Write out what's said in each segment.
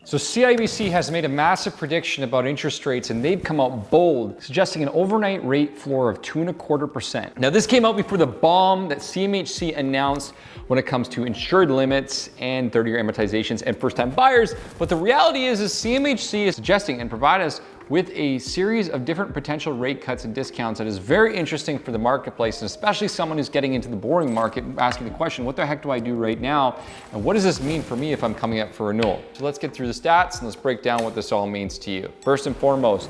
So CIBC has made a massive prediction about interest rates, and they've come out bold, suggesting an overnight rate floor of 2.25%. Now, this came out before the bomb that CMHC announced when it comes to insured limits and 30-year amortizations and first-time buyers. But the reality is CMHC is suggesting and provide us with a series of different potential rate cuts and discounts that is very interesting for the marketplace, and especially someone who's getting into the boring market, asking the question, what the heck do I do right now? And what does this mean for me if I'm coming up for renewal? So let's get through the stats and let's break down what this all means to you. First and foremost,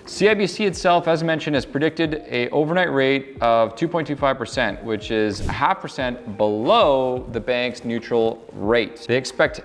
CIBC itself, as mentioned, has predicted an overnight rate of 2.25%, which is 0.5% below the bank's neutral rate. They expect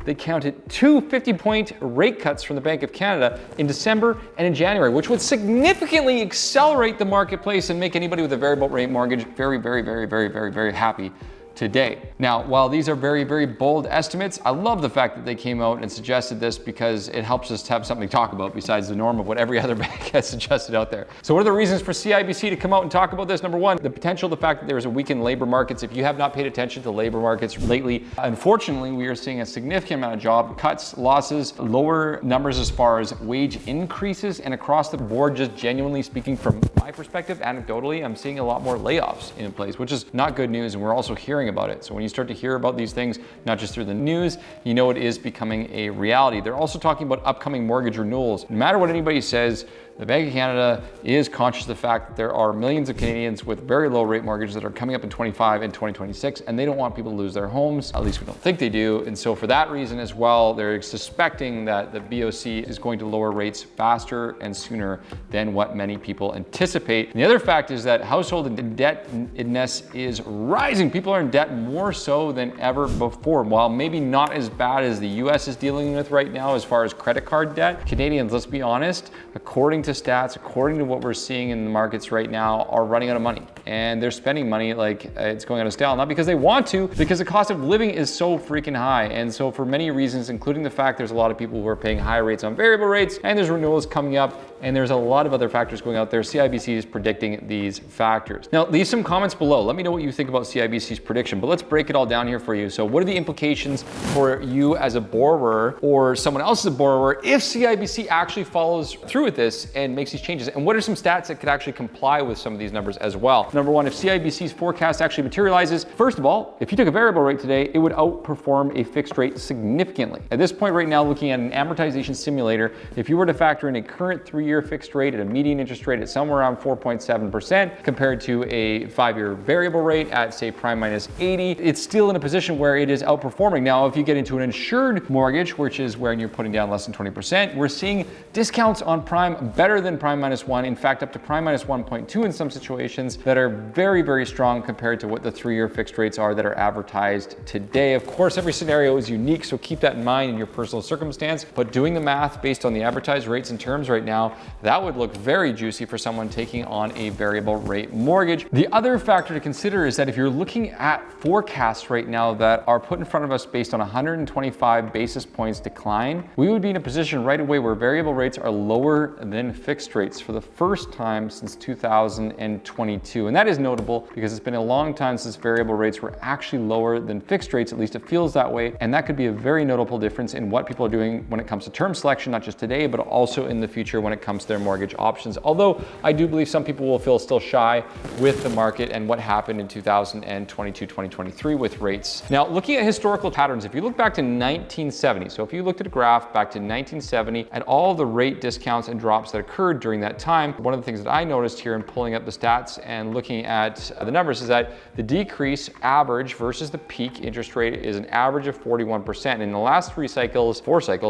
they counted two 50-point rate cuts from the Bank of Canada in December and in January, which would significantly accelerate the marketplace and make anybody with a variable rate mortgage very happy today. Now, while these are very bold estimates, I love the fact that they came out and suggested this because it helps us to have something to talk about besides the norm of what every other bank has suggested out there. So what are the reasons for CIBC to come out and talk about this? Number one, the potential, the fact that there is a weakened labor markets. If you have not paid attention to labor markets lately, unfortunately, we are seeing a significant amount of job cuts, losses, lower numbers as far as wage increases, and across the board, just genuinely speaking from my perspective, anecdotally, I'm seeing a lot more layoffs in place, which is not good news, and we're also hearing about it. So when you start to hear about these things, not just through the news, you know it is becoming a reality. They're also talking about upcoming mortgage renewals. No matter what anybody says, the Bank of Canada is conscious of the fact that there are millions of Canadians with very low rate mortgages that are coming up in 25 and 2026, and they don't want people to lose their homes. At least we don't think they do. And so for that reason as well, they're suspecting that the BOC is going to lower rates faster and sooner than what many people anticipate. And the other fact is that household indebtedness is rising. People are in debt more so than ever before. While maybe not as bad as the US is dealing with right now as far as credit card debt, Canadians, let's be honest, according to stats, according to what we're seeing in the markets right now, are running out of money. And they're spending money like it's going out of style, not because they want to, because the cost of living is so freaking high. And so for many reasons, including the fact there's a lot of people who are paying high rates on variable rates, and there's renewals coming up, and there's a lot of other factors going out there. CIBC is predicting these factors. Now, leave some comments below. Let me know what you think about CIBC's prediction, but let's break it all down here for you. So what are the implications for you as a borrower or someone else as a borrower if CIBC actually follows through with this and makes these changes? And what are some stats that could actually comply with some of these numbers as well? Number one, if CIBC's forecast actually materializes, first of all, if you took a variable rate today, it would outperform a fixed rate significantly. At this point right now, looking at an amortization simulator, if you were to factor in a current 3-year fixed rate at a median interest rate at somewhere around 4.7% compared to a 5-year variable rate at say prime minus 80, it's still in a position where it is outperforming. Now, if you get into an insured mortgage, which is where you're putting down less than 20%, we're seeing discounts on prime better than prime minus 1, in fact, up to prime minus 1.2 in some situations that are very strong compared to what the 3-year fixed rates are that are advertised today. Of course, every scenario is unique, so keep that in mind in your personal circumstance, but doing the math based on the advertised rates and terms right now, that would look very juicy for someone taking on a variable rate mortgage. The other factor to consider is that if you're looking at forecasts right now that are put in front of us based on 125 basis points decline, we would be in a position right away where variable rates are lower than fixed rates for the first time since 2022. And that is notable because it's been a long time since variable rates were actually lower than fixed rates, at least it feels that way. And that could be a very notable difference in what people are doing when it comes to term selection, not just today, but also in the future when it comes to their mortgage options. Although I do believe some people will feel still shy with the market and what happened in 2022, 2023 with rates. Now, looking at historical patterns, if you look back to 1970, so if you looked at a graph back to 1970 and all the rate discounts and drops that occurred during that time, one of the things that I noticed here in pulling up the stats and looking at the numbers is that the decrease average versus the peak interest rate is an average of 41%. In the last 4 cycles,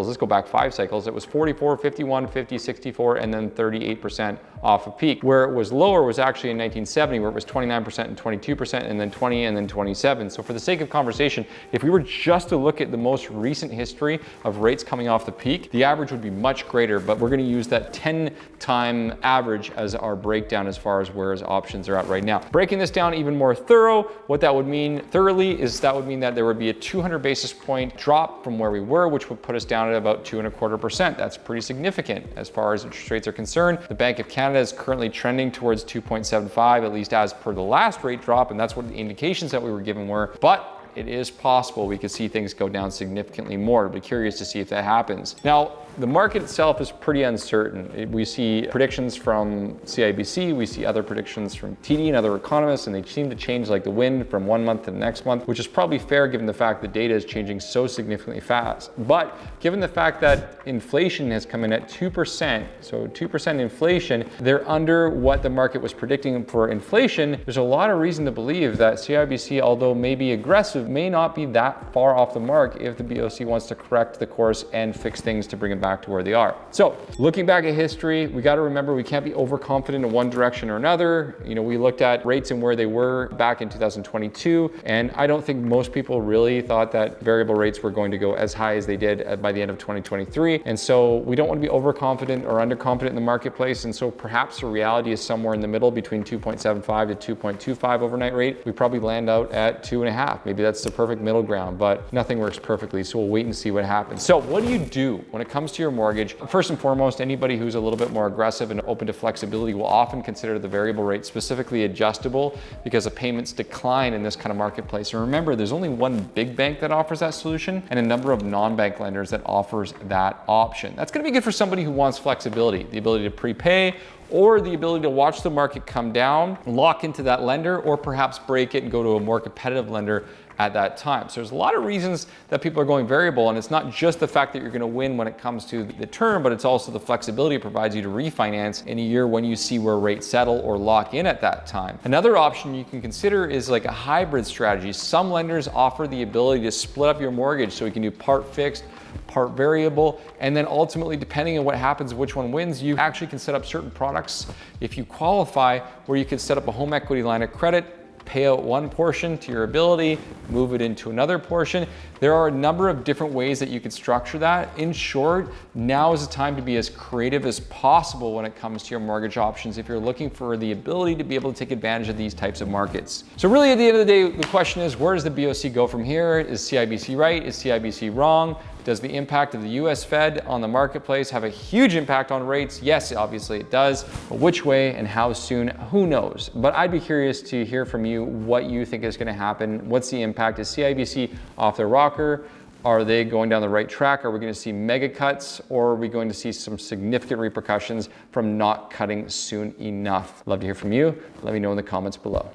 let's go back 5 cycles, it was 44, 51, 50, 64, and then 38% off of peak. Where it was lower was actually in 1970, where it was 29% and 22%, and then 20 and then 27. So for the sake of conversation, if we were just to look at the most recent history of rates coming off the peak, the average would be much greater, but we're gonna use that 10-time average as our breakdown as far as where his options are at right now. Breaking this down even more thorough, what that would mean thoroughly is that would mean that there would be a 200 basis point drop from where we were, which would put us down at about 2.25%. That's pretty significant as far as interest rates are concerned. The Bank of Canada is currently trending towards 2.75, at least as per the last rate drop, and that's what the indications that we were given were. But it is possible we could see things go down significantly more. I'll be curious to see if that happens. Now, the market itself is pretty uncertain. We see predictions from CIBC, we see other predictions from TD and other economists, and they seem to change like the wind from one month to the next month, which is probably fair given the fact that data is changing so significantly fast. But given the fact that inflation has come in at 2%, so 2% inflation, they're under what the market was predicting for inflation. There's a lot of reason to believe that CIBC, although may be aggressive, may not be that far off the mark if the BOC wants to correct the course and fix things to bring it back to where they are. So looking back at history, we got to remember we can't be overconfident in one direction or another. You know, we looked at rates and where they were back in 2022, and I don't think most people really thought that variable rates were going to go as high as they did by the end of 2023. And so we don't want to be overconfident or underconfident in the marketplace. And so perhaps the reality is somewhere in the middle between 2.75 to 2.25 overnight rate. We probably land out at 2.5. Maybe that's the perfect middle ground, but nothing works perfectly. So we'll wait and see what happens. So what do you do when it comes to your mortgage? First and foremost, anybody who's a little bit more aggressive and open to flexibility will often consider the variable rate specifically adjustable because the payments decline in this kind of marketplace. And remember, there's only one big bank that offers that solution and a number of non-bank lenders that offers that option. That's going to be good for somebody who wants flexibility, the ability to prepay, or the ability to watch the market come down, lock into that lender, or perhaps break it and go to a more competitive lender at that time. So there's a lot of reasons that people are going variable, and it's not just the fact that you're going to win when it comes to the term, but it's also the flexibility it provides you to refinance in a year when you see where rates settle or lock in at that time. Another option you can consider is like a hybrid strategy. Some lenders offer the ability to split up your mortgage so you can do part fixed, part variable, and then ultimately, depending on what happens, which one wins, you actually can set up certain products if you qualify, where you can set up a home equity line of credit, pay out one portion to your ability, move it into another portion. There are a number of different ways that you could structure that. In short, now is the time to be as creative as possible when it comes to your mortgage options if you're looking for the ability to be able to take advantage of these types of markets. So really at the end of the day, the question is, where does the BOC go from here? Is CIBC right? Is CIBC wrong? Does the impact of the US Fed on the marketplace have a huge impact on rates? Yes, obviously it does. But which way and how soon, who knows? But I'd be curious to hear from you what you think is going to happen. What's the impact? Is CIBC off their rocker? Are they going down the right track? Are we going to see mega cuts, or are we going to see some significant repercussions from not cutting soon enough? Love to hear from you. Let me know in the comments below.